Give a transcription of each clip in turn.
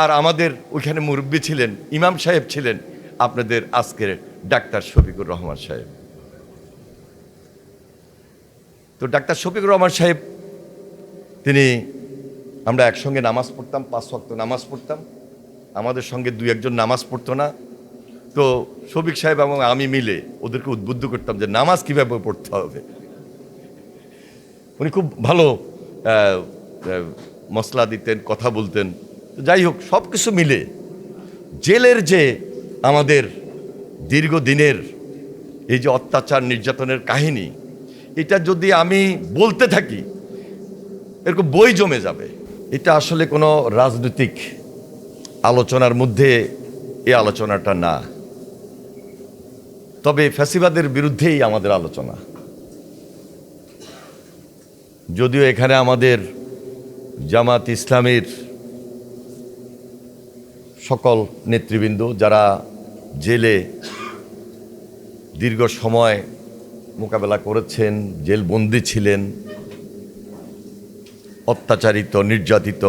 আর আমাদের ওইখানে মুরব্বী ছিলেন, ইমাম সাহেব ছিলেন আপনাদের আজকের ডাক্তার শফিকুর রহমান সাহেব। তো ডাক্তার শফিকুর রহমান সাহেব আমরা একসঙ্গে নামাজ পড়তাম, 5 ওয়াক্ত নামাজ পড়তাম। আমাদের সঙ্গে 2-1 জন নামাজ পড়তো না। তো শফিক সাহেব এবং আমি মিলে ওদেরকে উদ্বুদ্ধ করতাম যে নামাজ কীভাবে পড়তে হবে। উনি খুব ভালো মশলা দিতেন, কথা বলতেন। যাই হোক, সব কিছু মিলে জেলের যে আমাদের দীর্ঘদিনের এই যে অত্যাচার নির্যাতনের কাহিনী, এটা যদি আমি বলতে থাকি এরকম বই জমে যাবে। এটা আসলে কোনো রাজনৈতিক আলোচনার মধ্যে এই আলোচনাটা না, তবে ফ্যাসিবাদের বিরুদ্ধেই আমাদের আলোচনা। যদিও এখানে আমাদের জামাত ইসলামীর সকল নেতৃবৃন্দ যারা জেলে দীর্ঘ সময় মোকাবেলা করেছেন, জেলবন্দি ছিলেন, অত্যাচারিত, নির্যাতিত,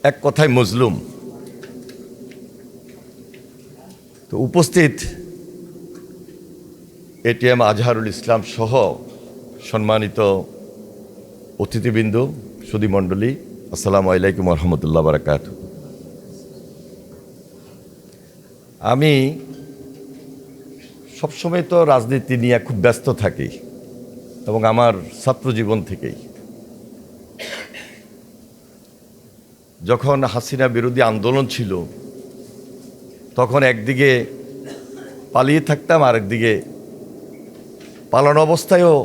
এক কথায় মজলুম। তো উপস্থিত এটিএম আজহারুল ইসলাম সহ সম্মানিত অতিথিবৃন্দ, সুধীমণ্ডলী, আসসালামু আলাইকুম রহমতুল্লাহ বারাকাতুহু। আমি সবসময় তো রাজনীতি নিয়ে খুব ব্যস্ত থাকি এবং আমার ছাত্র জীবন থেকেই। যখন হাসিনা বিরোধী আন্দোলন ছিল তখন একদিকে পালিয়ে থাকতাম, আরেকদিকে পালানো অবস্থায়ও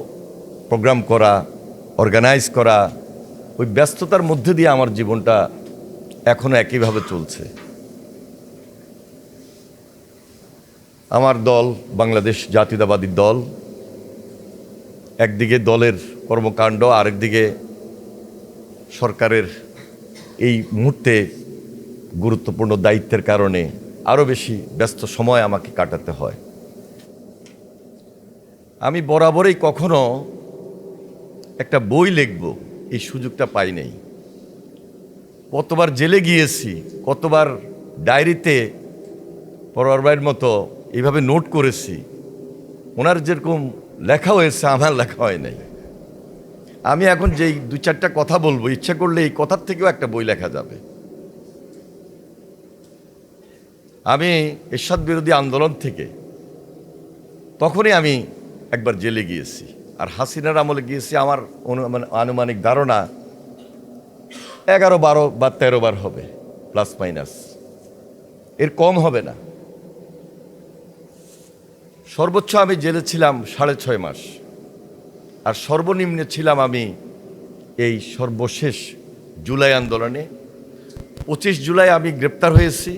প্রোগ্রাম করা, অর্গানাইজ করা, ওই ব্যস্ততার মধ্যে দিয়ে আমার জীবনটা এখনো একইভাবে চলছে। আমার দল বাংলাদেশ জাতীয়তাবাদী দল, একদিকে দলের কর্মকাণ্ড, আরেকদিকে সরকারের এই মুহূর্তে গুরুত্বপূর্ণ দায়িত্বের কারণে আরও বেশি ব্যস্ত সময় আমাকে কাটাতে হয়। আমি বরাবরই কখনো একটা বই লিখব এই সুযোগটা পাই নাই। কতবার জেলে গিয়েছি, কতবার ডায়েরিতে পরোয়ার ভাইয়ের মতো এইভাবে নোট করেছি। ওনার যেরকম লেখা হয়েছে আমার লেখা হয় নাই। আমি এখন যেই 2-4টা কথা বলবো, ইচ্ছা করলে এই কথার থেকেও একটা বই লেখা যাবে। আমি এরশাদ বিরোধী আন্দোলন থেকে তখনই আমি একবার জেলে গিয়েছি, আর হাসিনার আমলে গিয়েছি। আমার আনুমানিক ধারণা 11, 12 বা 13 বার হবে, প্লাস মাইনাস, এর কম হবে না। সর্বোচ্চ আমি জেলে ছিলাম 6.5 মাস, আর সর্বনিম্নে ছিলাম আমি এই সর্বশেষ জুলাই আন্দোলনে। 25 জুলাই আমি গ্রেপ্তার হয়েছি,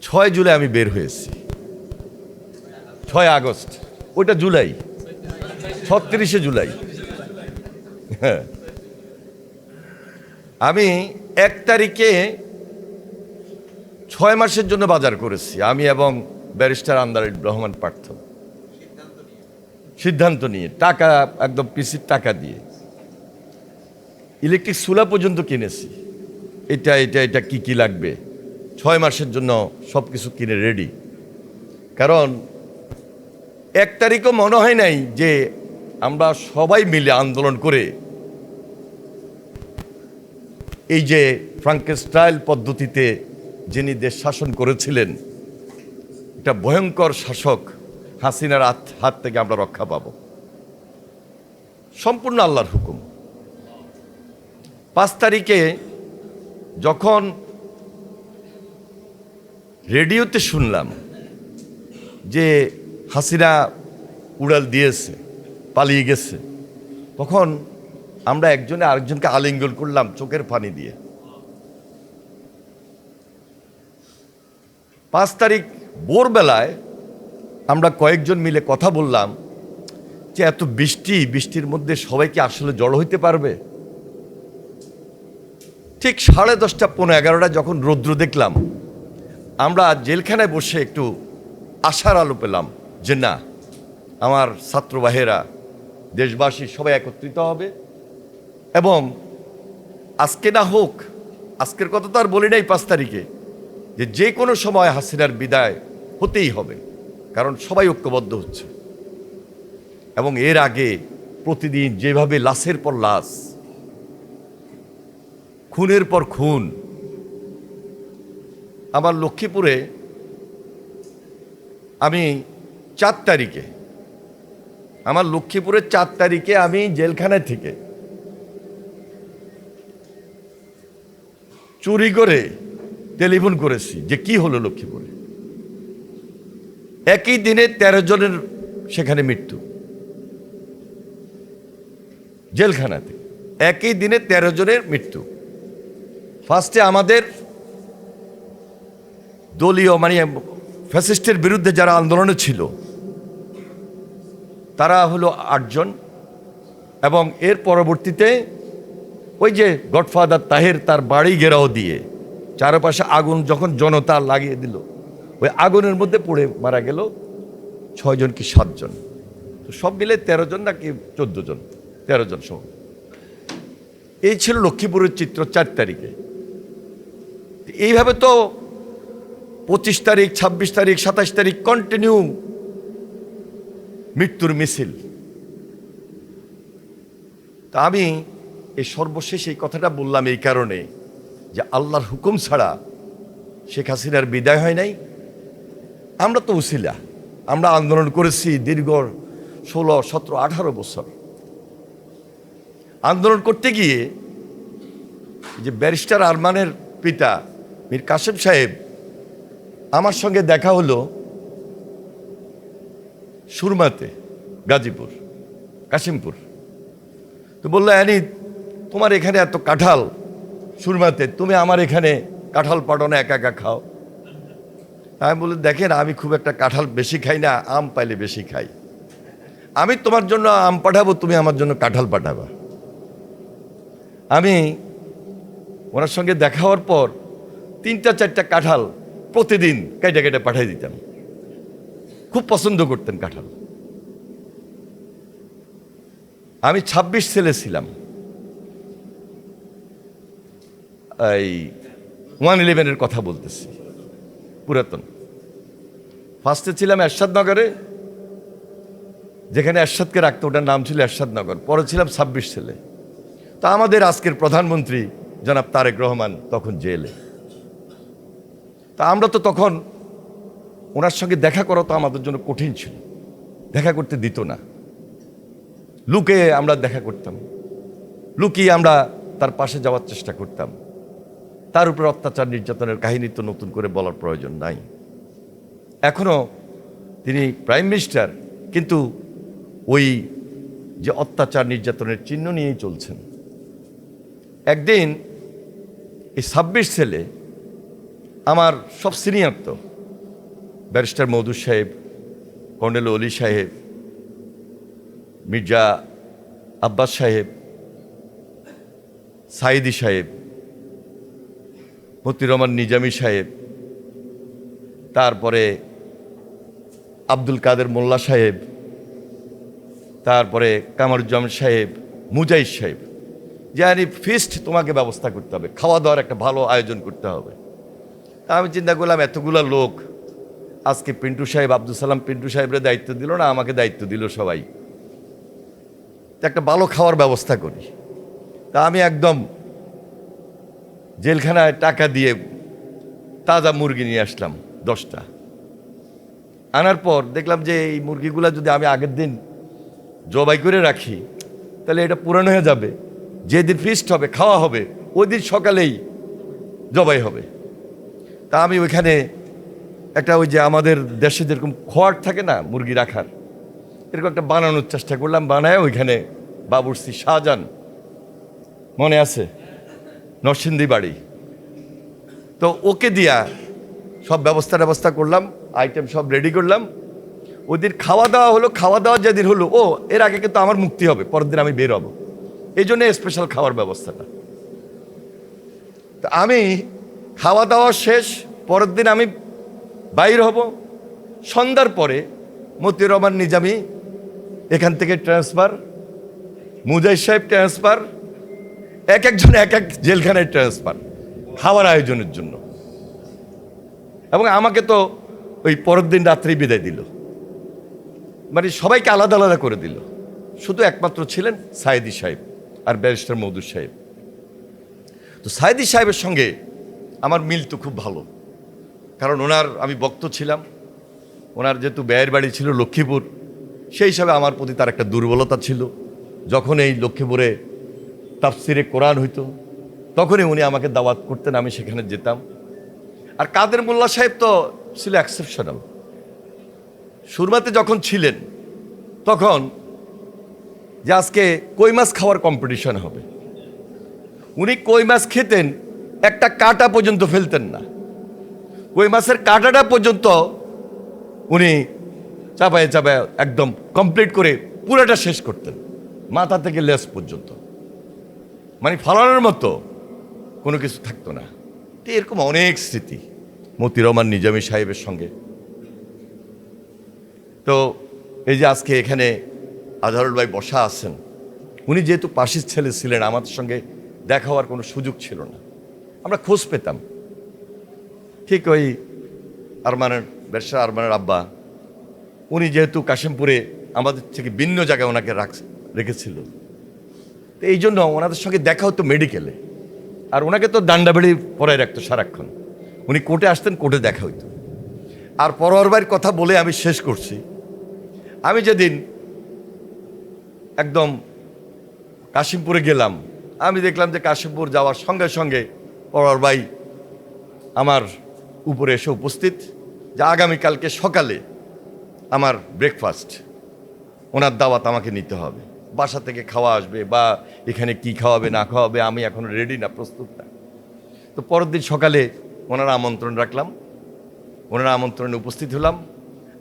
6 জুলাই আমি বের হয়েছি, 6 আগস্ট, ওইটা জুলাই, 36শে জুলাই। হ্যাঁ, আমি 1 তারিখে 6 মাসের জন্য বাজার করেছি, আমি এবং ব্যারিস্টার আন্দারুল রহমান পার্থ, সিদ্ধান্ত নিয়ে, টাকা একদম পিসির টাকা দিয়ে। ইলেকট্রিক চুলা পর্যন্ত কিনেছি, এটা কি লাগবে 6 মাসের জন্য সব কিছু কিনে রেডি। কারণ 1 তারিখও মনে হয় নাই যে আমরা সবাই মিলে আন্দোলন করে এই যে ফ্রাঙ্কেনস্টাইন পদ্ধতিতে যিনি দেশ শাসন করেছিলেন, এটা ভয়ঙ্কর শাসক হাসিনার হাত থেকে আমরা রক্ষা পাব। সম্পূর্ণ আল্লাহর হুকুম। 5 তারিখে যখন রেডিওতে শুনলাম যে হাসিনা উড়াল দিয়েছে, পালিয়ে গেছে, তখন আমরা একজনে আরেকজনকে আলিঙ্গন করলাম চোখের পানি দিয়ে। 5 তারিখ ভোরবেলায় আমরা কয়েকজন মিলে কথা বললাম যে এত বৃষ্টির মধ্যে সবাই কি আসলে জড়ো হইতে পারবে? ঠিক 10:30, 11:15 যখন রৌদ্র দেখলাম, আমরা জেলখানায় বসে একটু আশার আলো পেলাম যে না, আমার ছাত্র ভাইয়েরা, দেশবাসী সবাই একত্রিত হবে এবং আজকে না হোক, আজকের কথা তো আর বলি নাই 5 তারিখে, যে কোনো সময় হাসিনার বিদায় হতেই হবে, কারণ সবাই ঐক্যবদ্ধ হচ্ছে। এবং এর আগে প্রতিদিন যেভাবে লাশের পর লাশ, খুনের পর খুন, আমার লক্ষ্মীপুরে আমি 4 তারিখে, আমার লক্ষ্মীপুরের 4 তারিখে আমি জেলখানা থেকে চুরি করে টেলিফোন করেছি যে কি হলো লক্ষ্মীপুরে। একই দিনে 13 জনের সেখানে মৃত্যু, জেলখানাতে একই দিনে 13 জনের মৃত্যু। ফার্স্টে আমাদের দলীয় মানে ফ্যাসিস্টের বিরুদ্ধে যারা আন্দোলনে ছিল তারা হলো 8 জন, এবং এর পরবর্তীতে ওই যে গডফাদার তাহের তার বাড়ি ঘেরাও দিয়ে চারপাশে আগুন যখন জনতা লাগিয়ে দিল, ওই আগুনের মধ্যে পড়ে মারা গেল 6 জন কি 7 জন, তো সব মিলে 13 জন নাকি 14 জন, 13 জন সহ। এই ছিল লক্ষ্মীপুরের চিত্র 4 তারিখে। এইভাবে তো 25 তারিখ, 26 তারিখ, 27 তারিখ কন্টিনিউ মৃত্যুর মিছিল। তা আমি এই সর্বশেষ এই কথাটা বললাম এই কারণে যে আল্লাহর হুকুম ছাড়া শেখ হাসিনার বিদায় হয় নাই। আমরা তো উসিলা, আমরা আন্দোলন করেছি দীর্ঘ 16, 17, 18 বছর। আন্দোলন করতে গিয়ে যে ব্যারিস্টার আরমানের পিতা মীর কাসেম সাহেব আমার সঙ্গে দেখা হলো সুরমাতে, গাজীপুর, কাশিমপুর। তো বললো, অ্যানি তোমার এখানে এত কাঁঠাল সুরমাতে, তুমি আমার এখানে কাঁঠাল পাঠো না, একা একা খাও। আমি বলি, দেখেন আমি খুব একটা কাঁঠাল বেশি খাই না, আম পাইলে বেশি খাই। আমি তোমার জন্য আম পাঠাবো, তুমি আমার জন্য কাঁঠাল পাঠাবা। আমি ওনার সঙ্গে দেখা হওয়ার পর 3-4টা কাঁঠাল প্রতিদিন কেটে কেটে পাঠিয়ে দিতাম। খুব পছন্দ করতেন কাঁঠাল। আমি 26 ছেলে ছিলাম, এই 111-এর কথা বলতেছি, পুরাতন। ফার্স্টে ছিলাম এরশাদনগরে, যেখানে এরশাদকে রাখতো ওটার নাম ছিল এরশাদনগর। পরে ছিলাম 26 ছেলে। তা আমাদের আজকের প্রধানমন্ত্রী জনাব তারেক রহমান তখন জেলে। তা আমরা তো তখন ওনার সঙ্গে দেখা করা তো আমাদের জন্য কঠিন ছিল, দেখা করতে দিত না। লুকিয়ে আমরা দেখা করতাম, লুকিয়ে আমরা তার পাশে যাওয়ার চেষ্টা করতাম। তার উপর অত্যাচার নির্যাতনের কাহিনী তো নতুন করে বলার প্রয়োজন নাই। এখনো তিনি প্রাইম মিনিস্টার, কিন্তু ওই যে অত্যাচার নির্যাতনের চিহ্ন নিয়েই চলছেন। একদিন এই 26 ছেলে আমার সব সিনিয়র, তো ব্যারিস্টার মওদুদ সাহেব, কর্নেল অলি সাহেব, মির্জা আব্বাস সাহেব, সাইদি সাহেব, মতিউর রহমান নিজামী সাহেব, তারপরে আব্দুল কাদের মোল্লা সাহেব, তারপরে কামারুজ্জামান সাহেব, মুজাহিদ সাহেব, যে আরে ফিস্ট তোমাকে ব্যবস্থা করতে হবে, খাওয়া দাওয়ার একটা ভালো আয়োজন করতে হবে। তা আমি চিন্তা করলাম, এতগুলো লোক, আজকে পিন্টু সাহেব, আব্দুল সালাম পিন্টু সাহেবের দায়িত্ব দিল না, আমাকে দায়িত্ব দিল সবাই, একটা ভালো খাওয়ার ব্যবস্থা করি। তা আমি একদম জেলখানায় টাকা দিয়ে তাজা মুরগি নিয়ে আসলাম 10টা। আনার পর দেখলাম যে এই মুরগিগুলো যদি আমি আগের দিন জবাই করে রাখি তাহলে এটা পুরানো হয়ে যাবে, যেদিন ফিস্ট হবে, খাওয়া হবে, ওই দিন সকালেই জবাই হবে। তা আমি ওইখানে একটা ওই যে আমাদের দেশে যেরকম খোয়ার থাকে না মুরগি রাখার, এরকম একটা বানানোর চেষ্টা করলাম। বানায় ওইখানে বাবুর্চি শাহজাহান, মনে আছে, নরসিংদী বাড়ি, তো ওকে দিয়া সব ব্যবস্থা করলাম, আইটেম সব রেডি করলাম। ওই দিন খাওয়া দাওয়া হলো। খাওয়া দাওয়া যেদিন হলো, ও এর আগে কিন্তু আমার মুক্তি হবে, পরের দিন আমি বের হব, এই জন্য স্পেশাল খাওয়ার ব্যবস্থাটা। তা আমি খাওয়া দাওয়া শেষ, পরের দিন আমি বাইর হব। সন্ধ্যার পরে মতিউর রহমান নিজামী এখান থেকে ট্রান্সফার, মুজাহিদ সাহেব ট্রান্সফার, এক একজন এক এক জেলখানায় ট্রান্সফার খাওয়ার আয়োজনের জন্য। এবং আমাকে তো ওই পরের দিন রাত্রেই বিদায় দিল, মানে সবাইকে আলাদা আলাদা করে দিল। শুধু একমাত্র ছিলেন সায়েদী সাহেব আর ব্যারিস্টার মওদুদ সাহেব। তো সায়েদী সাহেবের সঙ্গে আমার মিল তো খুব ভালো, কারণ ওনার আমি বক্তা ছিলাম। ওনার যেহেতু ব্যয়ের বাড়ি ছিল লক্ষ্মীপুর, সেই হিসাবে আমার প্রতি তার একটা দুর্বলতা ছিল। যখন এই লক্ষ্মীপুরে তাফসিরে কোরআন হইতো তখনই উনি আমাকে দাওয়াত করতেন, আমি সেখানে যেতাম। আর কাদের মোল্লা সাহেব তো ছিল এক্সেপশনাল। সুরমাতে যখন ছিলেন তখন যে আজকে কই মাছ খাওয়ার কম্পিটিশন হবে, উনি কই মাছ খেতেন, একটা কাঁটা পর্যন্ত ফেলতেন না। কই মাছের কাঁটাটা পর্যন্ত উনি চাপায় চাপায় একদম কমপ্লিট করে পুরোটা শেষ করতেন, মাথা থেকে লেজ পর্যন্ত, মানে ফালানোর মতো কোনো কিছু থাকতো না। তো এরকম অনেক স্মৃতি মতিউর রহমান নিজামী সাহেবের সঙ্গে। তো এই যে আজকে এখানে আজহারুল ভাই বসা আছেন, উনি যেহেতু পাশের ছেলে ছিলেন, আমাদের সঙ্গে দেখা হওয়ার কোনো সুযোগ ছিল না, আমরা খোঁজ পেতাম। ঠিক ওই ব্যারিস্টার আরমানের আব্বা, উনি যেহেতু কাশিমপুরে আমাদের থেকে ভিন্ন জায়গায় ওনাকে রেখেছিল, তো এই জন্য ওনাদের সঙ্গে দেখা হতো মেডিকেলে। আর ওনাকে তো ডান্ডাবেড়ি পরায় রাখতো সারাক্ষণ। উনি কোর্টে আসতেন, কোর্টে দেখা হইতো। আর পরোয়ার ভাইয়ের কথা বলে আমি শেষ করছি। আমি যেদিন একদম কাশিমপুরে গেলাম, আমি দেখলাম যে কাশিমপুর যাওয়ার সঙ্গে সঙ্গে পরোয়ার ভাই আমার উপরে এসে উপস্থিত, যে আগামীকালকে সকালে আমার ব্রেকফাস্ট, ওনার দাওয়াত আমাকে নিতে হবে। বাসা থেকে খাওয়া আসবে বা এখানে কি খাওয়াবে না খাওয়াবে আমি এখনো রেডি না, প্রস্তুত না। তো পরের দিন সকালে ওনারা আমন্ত্রণ রাখলাম, ওনারা আমন্ত্রণে উপস্থিত হলাম।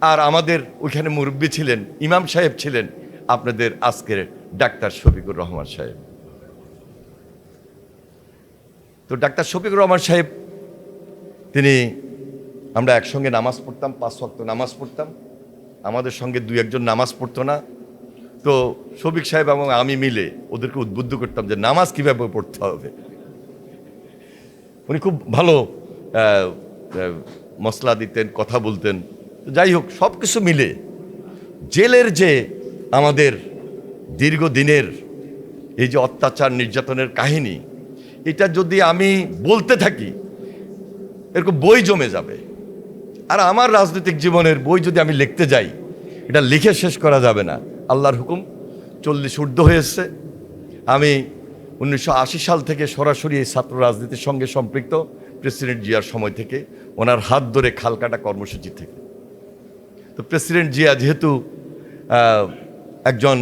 আর আমাদের ওইখানে মুরব্বী ছিলেন, ইমাম সাহেব ছিলেন আপনাদের আজকের ডাক্তার শফিকুর রহমান সাহেব। তো ডাক্তার শফিকুর রহমান সাহেব, আমরা একসঙ্গে নামাজ পড়তাম, 5 ওয়াক্ত নামাজ পড়তাম। আমাদের সঙ্গে 2-1 নামাজ পড়তো না। তো শফিক সাহেব এবং আমি মিলে ওদেরকে উদ্বুদ্ধ করতাম যে নামাজ কীভাবে পড়তে হবে। উনি খুব ভালো মশলা দিতেন, কথা বলতেন। তো যাই হোক, সব কিছু মিলে জেলের যে আমাদের দীর্ঘদিনের এই যে অত্যাচার নির্যাতনের কাহিনী, এটা যদি আমি বলতে থাকি এরকম বই জমে যাবে। আর আমার রাজনৈতিক জীবনের বই যদি আমি লিখতে যাই, এটা লিখে শেষ করা যাবে না। আল্লাহর হুকুম 40 ঊর্ধ্ব হয়েছে। আমি 1980 সাল থেকে সরাসরি এই ছাত্র রাজনীতির সঙ্গে সম্পৃক্ত, প্রেসিডেন্ট জিয়ার সময় থেকে, ওনার হাত ধরে খাল কাটা কর্মসূচি থেকে। তো প্রেসিডেন্ট জিয়া যেহেতু একজন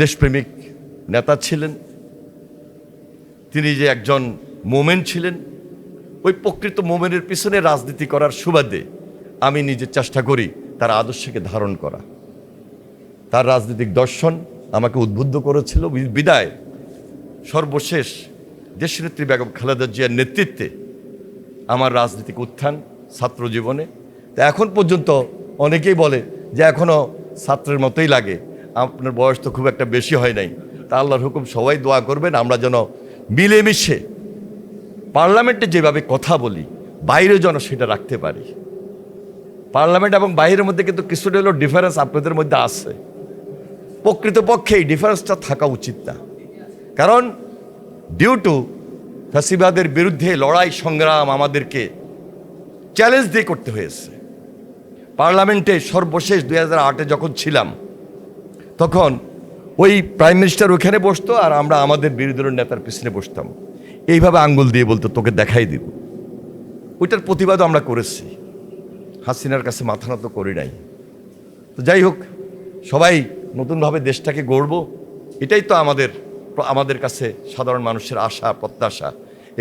দেশপ্রেমিক নেতা ছিলেন, তিনি যে একজন মোমেন ছিলেন, ওই প্রকৃত মোমেনের পিছনে রাজনীতি করার সুবাদে আমি নিজে চেষ্টা করি তার আদর্শকে ধারণ করা। তার রাজনৈতিক দর্শন আমাকে উদ্বুদ্ধ করেছিল। বিদায় সর্বশেষ দেশনেত্রী বেগম খালেদা জিয়ার নেতৃত্বে আমার রাজনৈতিক উত্থান ছাত্র জীবনে। তা এখন পর্যন্ত অনেকেই বলে যে এখনও ছাত্রের মতোই লাগে, আপনার বয়স তো খুব একটা বেশি হয় নাই। তা আল্লাহর হুকুম সবাই দোয়া করবেন, আমরা যেন মিলেমিশে পার্লামেন্টে যেভাবে কথা বলি, বাইরে যেন সেটা রাখতে পারি। পার্লামেন্ট এবং বাইরের মধ্যে কিন্তু কিছুটা হলেও ডিফারেন্স আপনাদের মধ্যে আছে। প্রকৃতপক্ষে এই ডিফারেন্সটা থাকা উচিত না, কারণ ডিউ টু ফ্যাসিবাদের বিরুদ্ধে লড়াই সংগ্রাম আমাদেরকে চ্যালেঞ্জ দিয়ে করতে হয়েছে। পার্লামেন্টে সর্বশেষ 2008-এ যখন ছিলাম, তখন ওই প্রাইম মিনিস্টার ওখানে বসতো আর আমরা আমাদের বিরোধী দলের নেতার পিছনে বসতাম, এইভাবে আঙ্গুল দিয়ে বলতো তোকে দেখাই দিব। ওইটার প্রতিবাদও আমরা করেছি, হাসিনার কাছে মাথা নত করি নাই। তো যাই হোক, সবাই নতুনভাবে দেশটাকে গড়ব, এটাই তো আমাদের কাছে সাধারণ মানুষের আশা প্রত্যাশা।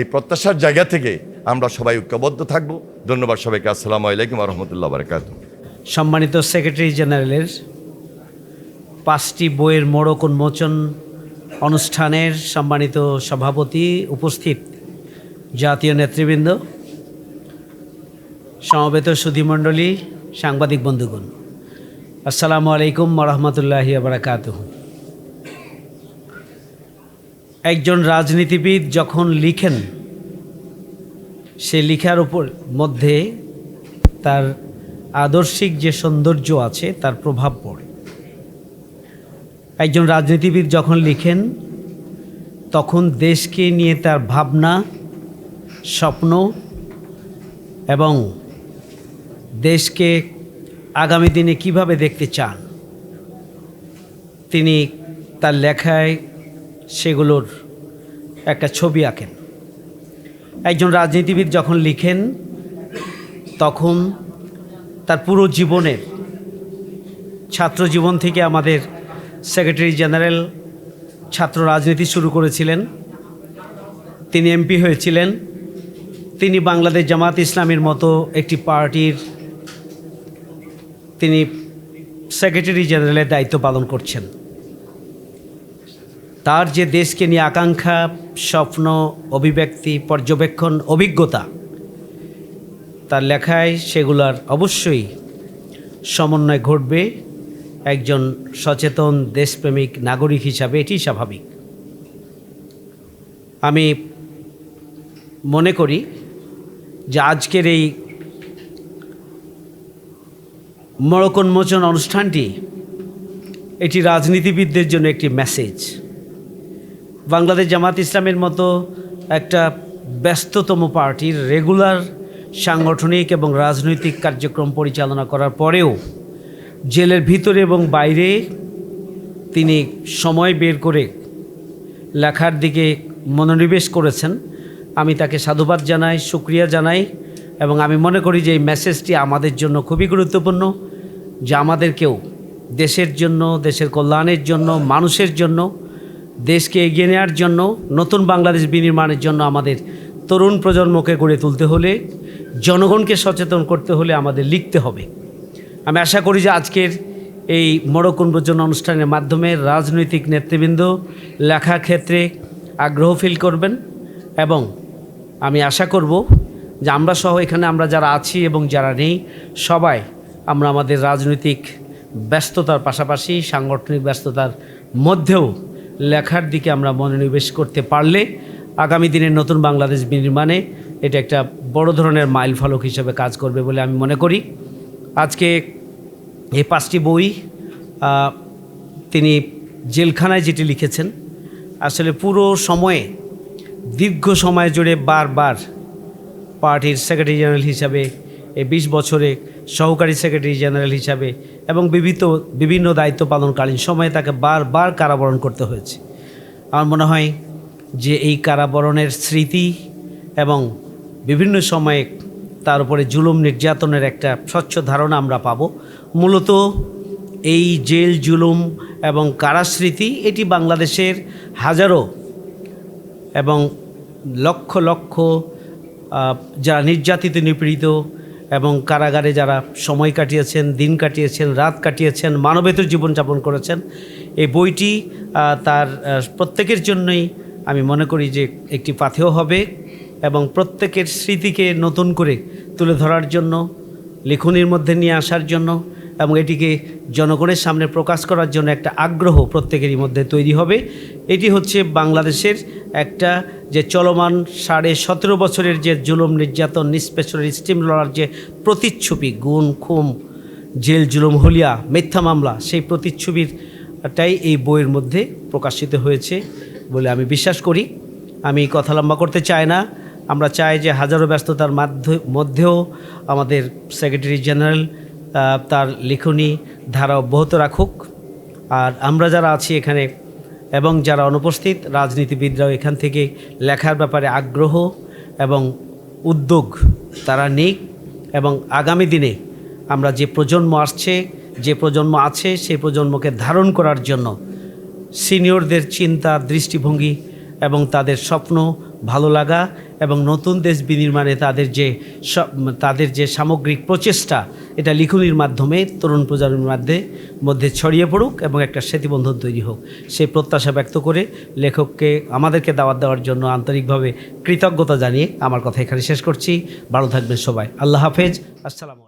এই প্রত্যাশার জায়গা থেকে আমরা সবাই ঐক্যবদ্ধ থাকব। ধন্যবাদ সবাইকে। আসসালামু আলাইকুম ওয়া রাহমাতুল্লাহি ওয়া বারাকাতুহু। সম্মানিত সেক্রেটারি জেনারেলের 5টি বইয়ের মোড়ক উন্মোচন অনুষ্ঠানের সম্মানিত সভাপতি, উপস্থিত জাতীয় নেতৃবৃন্দ, সমবেত সুধীমণ্ডলী, সাংবাদিক বন্ধুগণ, আসসালামু আলাইকুম ওয়া রাহমাতুল্লাহি ওয়া বারাকাতুহু। একজন রাজনীতিবিদ যখন লিখেন, সে লেখার উপর মধ্যে তার আদর্শিক যে সৌন্দর্য আছে তার প্রভাব পড়ে। একজন রাজনীতিবিদ যখন লিখেন তখন দেশকে নিয়ে তার ভাবনা, স্বপ্ন এবং দেশকে আগামী দিনে কিভাবে দেখতে চান তিনি তার লেখায় সেগুলোর একটা ছবি আঁকেন। একজন রাজনীতিবিদ যখন লিখেন তখন তার পুরো জীবনের, ছাত্র জীবন থেকে আমাদের সেক্রেটারি জেনারেল ছাত্র রাজনীতি শুরু করেছিলেন, তিনি এমপি হয়েছিলেন, তিনি বাংলাদেশ জামাত ইসলামীর মতো একটি পার্টির তিনি সেক্রেটারি জেনারেলের দায়িত্ব পালন করছেন। তার যে দেশকে নিয়ে আকাঙ্ক্ষা, স্বপ্ন, অভিব্যক্তি, পর্যবেক্ষণ, অভিজ্ঞতা, তার লেখায় সেগুলার অবশ্যই সমন্বয় ঘটবে একজন সচেতন দেশপ্রেমিক নাগরিক হিসাবে, এটি স্বাভাবিক। আমি মনে করি যে আজকের এই মোড়ক উন্মোচন অনুষ্ঠানটি এটি রাজনীতিবিদদের জন্য একটি মেসেজ। বাংলাদেশ জামাত ইসলামের মতো একটা ব্যস্ততম পার্টির রেগুলার সাংগঠনিক এবং রাজনৈতিক কার্যক্রম পরিচালনা করার পরেও জেলের ভিতরে এবং বাইরে তিনি সময় বের করে লেখার দিকে মনোনিবেশ করেছেন। আমি তাকে সাধুবাদ জানাই, শুকরিয়া জানাই এবং আমি মনে করি যে এই মেসেজটি আমাদের জন্য খুবই গুরুত্বপূর্ণ, যে আমাদেরকেও দেশের জন্য, দেশের কল্যাণের জন্য, মানুষের জন্য, দেশকে এগিয়ে নেওয়ার জন্য, নতুন বাংলাদেশ বিনির্মাণের জন্য আমাদের তরুণ প্রজন্মকে গড়ে তুলতে হলে, জনগণকে সচেতন করতে হলে আমাদের লিখতে হবে। আমি আশা করি যে আজকের এই মোড়ক উন্মোচন অনুষ্ঠানের মাধ্যমে রাজনৈতিক নেতৃবৃন্দ লেখার ক্ষেত্রে আগ্রহ ফিল করবেন এবং আমি আশা করব যে আমরা সহ এখানে আমরা যারা আছি এবং যারা নেই সবাই আমরা আমাদের রাজনৈতিক ব্যস্ততার পাশাপাশি সাংগঠনিক ব্যস্ততার মধ্যেও লেখার দিকে আমরা মনোনিবেশ করতে পারলে আগামী দিনের নতুন বাংলাদেশ বিনির্মাণে এটা একটা বড় ধরনের মাইল ফলক হিসেবে কাজ করবে বলে আমি মনে করি। আজকে এই 5টি বই তিনি জেলখানায় যেটি লিখেছেন, আসলে পুরো সময়ে দীর্ঘ সময় জুড়ে বারবার পার্টির সেক্রেটারি জেনারেল হিসাবে, এই 20 বছরে সহকারী সেক্রেটারি জেনারেল হিসাবে এবং বিভিন্ন দায়িত্ব পালনকালীন সময়ে তাকে বারবার কারাবরণ করতে হয়েছে। আমার মনে হয় যে এই কারাবরণের স্মৃতি এবং বিভিন্ন সময়ে তার উপরে জুলুম নির্যাতনের একটা স্বচ্ছ ধারণা আমরা পাব। মূলত এই জেল, জুলুম এবং কারাস্মৃতি এটি বাংলাদেশের হাজারো এবং লক্ষ লক্ষ যারা নির্যাতিত, নিপীড়িত এবং কারাগারে যারা সময় কাটিয়েছেন, দিন কাটিয়েছেন, রাত কাটিয়েছেন, মানবেতর জীবনযাপন করেছেন, এই বইটি তার প্রত্যেকের জন্যই আমি মনে করি যে একটি পাথেয় হবে এবং প্রত্যেকের স্মৃতিকে নতুন করে তুলে ধরার জন্য, লেখনীর মধ্যে নিয়ে আসার জন্য এবং এটিকে জনগণের সামনে প্রকাশ করার জন্য একটা আগ্রহ প্রত্যেকেরই মধ্যে তৈরি হবে। এটি হচ্ছে বাংলাদেশের একটা যে চলমান 17.5 বছরের যে জুলুম, নির্যাতন, নিষ্পেষণ, স্টিম লড়ার যে প্রতিচ্ছবি, গুম, খুন, জেল, জুলুম, হুলিয়া, মিথ্যা মামলা, সেই প্রতিচ্ছবিটাই এই বইয়ের মধ্যে প্রকাশিত হয়েছে বলে আমি বিশ্বাস করি। আমি কথা লম্বা করতে চাই না। আমরা চাই যে হাজারো ব্যস্ততার মধ্যেও আমাদের সেক্রেটারি জেনারেল তার লেখনী ধারা অব্যাহত রাখুক। আর আমরা যারা আছি এখানে এবং যারা অনুপস্থিত রাজনীতিবিদরাও এখান থেকে লেখার ব্যাপারে আগ্রহ এবং উদ্যোগ তারা নিক এবং আগামী দিনে আমরা যে প্রজন্ম আসছে, যে প্রজন্ম আছে, সেই প্রজন্মকে ধারণ করার জন্য সিনিয়রদের চিন্তা, দৃষ্টিভঙ্গি এবং তাদের স্বপ্ন, ভালো লাগা এবং নতুন দেশ বিনির্মাণে তাদের যে সামগ্রিক প্রচেষ্টা, এটা লিখনির মাধ্যমে তরুণ প্রজন্মের মধ্যে ছড়িয়ে পড়ুক এবং একটা স্মৃতিবন্ধন তৈরি হোক, সেই প্রত্যাশা ব্যক্ত করে লেখককে আমাদেরকে দাওয়াত দেওয়ার জন্য আন্তরিকভাবে কৃতজ্ঞতা জানিয়ে আমার কথা এখানে শেষ করছি। ভালো থাকবেন সবাই। আল্লাহ হাফেজ। আসসালামু আলাইকুম।